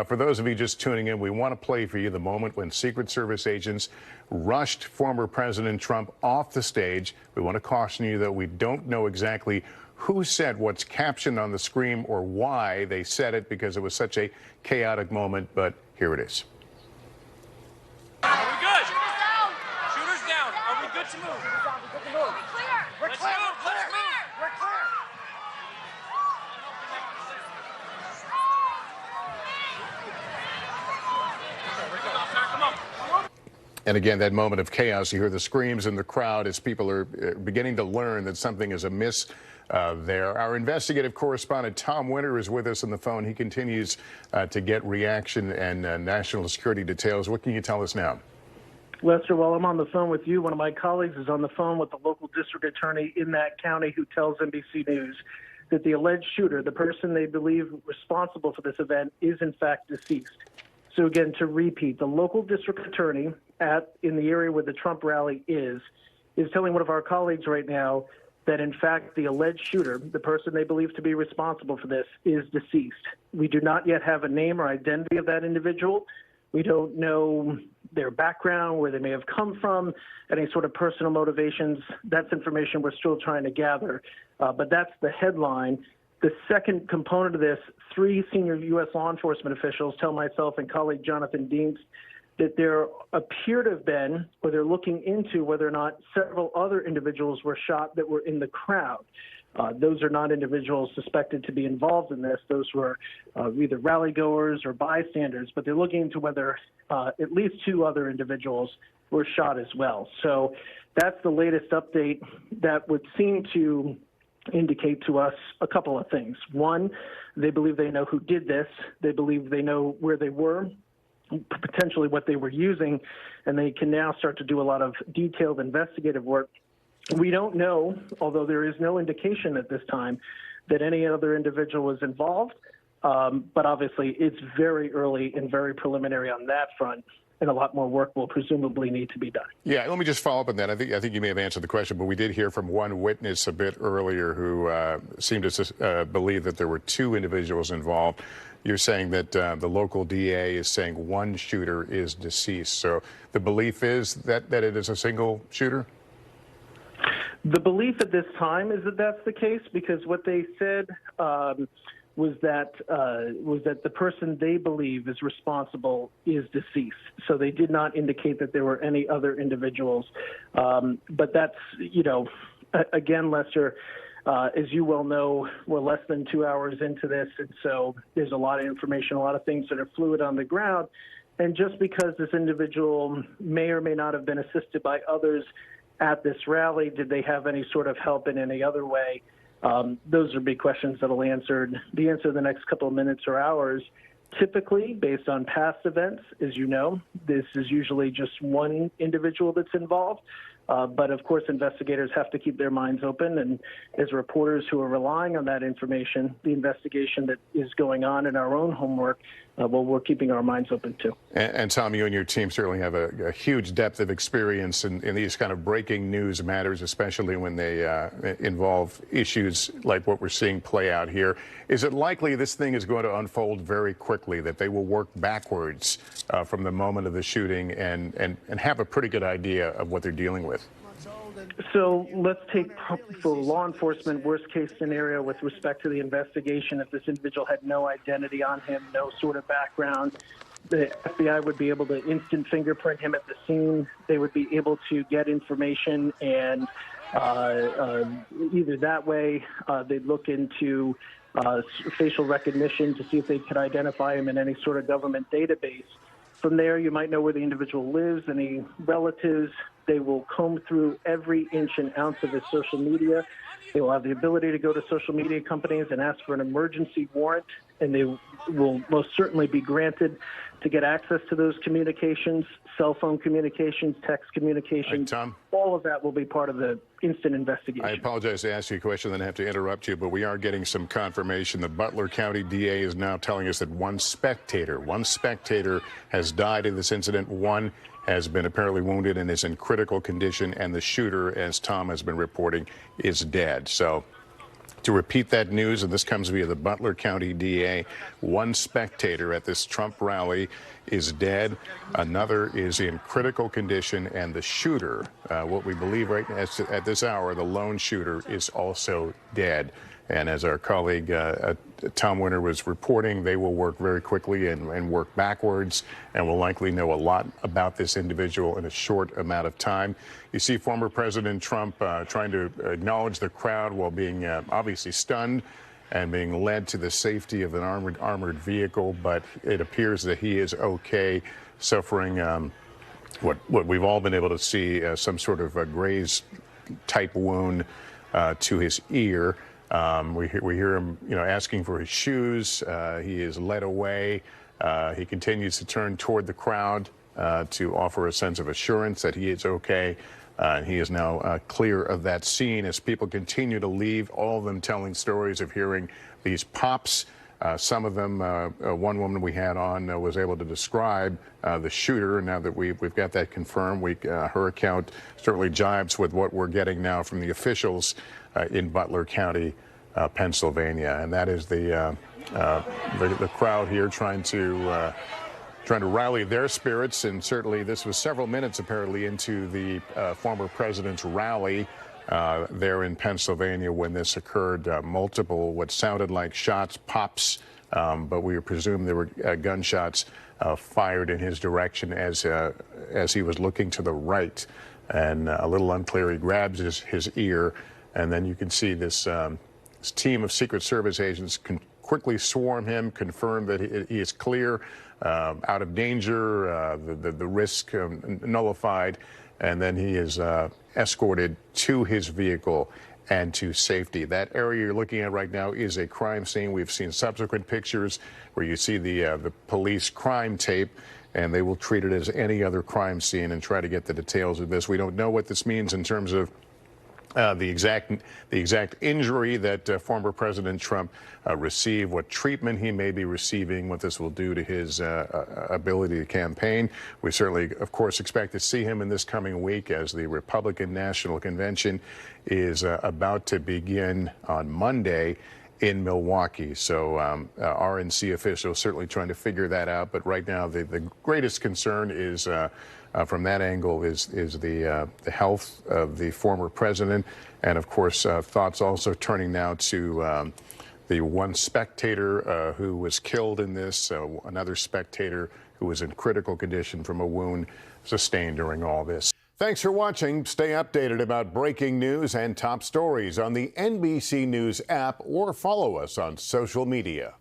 For those of you just tuning in, we want to play for you the moment when Secret Service agents rushed former President Trump off the stage. We want to caution you that we don't know exactly who said what's captioned on the screen or why they said it, because it was such a chaotic moment, but here it is. Are we good? Shooters down. Are we good to move? We're clear. We're clear. We're clear. And again, that moment of chaos, you hear the screams in the crowd as people are beginning to learn that something is amiss there. Our investigative correspondent Tom Winter is with us on the phone. He continues to get reaction and national security details. What can you tell us now? Lester, while I'm on the phone with you, one of my colleagues is on the phone with the local district attorney in that county who tells NBC News that the alleged shooter, the person they believe responsible for this event, is in fact deceased. So again, to repeat, the local district attorney in the area where the Trump rally is telling one of our colleagues right now that in fact the alleged shooter, the person they believe to be responsible for this, is deceased. We do not yet have a name or identity of that individual. We don't know their background, where they may have come from, any sort of personal motivations. That's information we're still trying to gather, but that's the headline. The second component of this, 3 senior U.S. law enforcement officials tell myself and colleague Jonathan Deans that there appear to have been, or they're looking into whether or not several other individuals were shot that were in the crowd. Those are not individuals suspected to be involved in this. Those were either rally-goers or bystanders, but they're looking into whether at least 2 other individuals were shot as well. So that's the latest update that would seem to indicate to us a couple of things. One, they believe they know who did this. They believe they know where they were, potentially what they were using, and they can now start to do a lot of detailed investigative work. We don't know, although there is no indication at this time, that any other individual was involved, but obviously it's very early and very preliminary on that front, and a lot more work will presumably need to be done. Yeah, let me just follow up on that. I think you may have answered the question, but we did hear from one witness a bit earlier who seemed to believe that there were 2 individuals involved. You're saying that the local DA is saying 1 shooter is deceased. So the belief is that it is a single shooter? The belief at this time is that that's the case, because what they said was that the person they believe is responsible is deceased. So they did not indicate that there were any other individuals. But that's, again, Lester, as you well know, we're less than 2 hours into this, and so there's a lot of information, a lot of things that are fluid on the ground. And just because this individual may or may not have been assisted by others at this rally, did they have any sort of help in any other way? Those are big questions that will be answered in the next couple of minutes or hours. Typically, based on past events, as you know, this is usually just 1 individual that's involved. But of course, investigators have to keep their minds open. And as reporters who are relying on that information, the investigation that is going on in our own homework, well, we're keeping our minds open too. And Tom, you and your team certainly have a huge depth of experience in these kind of breaking news matters, especially when they involve issues like what we're seeing play out here. Is it likely this thing is going to unfold very quickly, that they will work backwards from the moment of the shooting and have a pretty good idea of what they're dealing with? So let's take, for law enforcement, worst-case scenario with respect to the investigation. If this individual had no identity on him, no sort of background, the FBI would be able to instant fingerprint him at the scene. They would be able to get information, and either that way they'd look into facial recognition to see if they could identify him in any sort of government database. From there, you might know where the individual lives, any relatives. They will comb through every inch and ounce of his social media. They will have the ability to go to social media companies and ask for an emergency warrant, and they will most certainly be granted to get access to those communications, cell phone communications, text communications. Tom, all of that will be part of the instant investigation. I apologize to ask you a question, then I have to interrupt you, but we are getting some confirmation. The Butler County DA is now telling us that one spectator has died in this incident. 1 has been apparently wounded and is in critical condition, and the shooter, as Tom has been reporting, is dead. So To repeat that news, and this comes via the Butler County DA, one spectator at this Trump rally is dead. Another is in critical condition, and the shooter, what we believe right at this hour, the lone shooter, is also dead. And as our colleague Tom Winter was reporting, they will work very quickly and work backwards, and will likely know a lot about this individual in a short amount of time. You see former President Trump trying to acknowledge the crowd while being obviously stunned and being led to the safety of an armored vehicle, but it appears that he is okay, suffering what we've all been able to see, some sort of a graze-type wound to his ear. We hear him, asking for his shoes. He is led away. He continues to turn toward the crowd to offer a sense of assurance that he is okay. He is now clear of that scene as people continue to leave, all of them telling stories of hearing these pops. Some of them, one woman we had on was able to describe the shooter. Now that we've got that confirmed, her account certainly jibes with what we're getting now from the officials in Butler County, Pennsylvania, and that is the crowd here trying to rally their spirits. And certainly, this was several minutes apparently into the former president's rally there in Pennsylvania when this occurred. Multiple what sounded like shots, pops, but we presume there were gunshots fired in his direction as he was looking to the right, and a little unclear. He grabs his ear. And then you can see this team of Secret Service agents can quickly swarm him, confirm that he is clear, out of danger, the risk nullified, and then he is escorted to his vehicle and to safety. That area you're looking at right now is a crime scene. We've seen subsequent pictures where you see the police crime tape, and they will treat it as any other crime scene and try to get the details of this. We don't know what this means in terms of the exact injury that former President Trump received, what treatment he may be receiving, what this will do to his ability to campaign. We certainly, of course, expect to see him in this coming week as the Republican National Convention is about to begin on Monday in Milwaukee. So RNC officials certainly trying to figure that out. But right now, the greatest concern is from that angle is the health of the former president. And of course, thoughts also turning now to the one spectator who was killed in this, another spectator who was in critical condition from a wound sustained during all this. Thanks for watching. Stay updated about breaking news and top stories on the NBC News app or follow us on social media.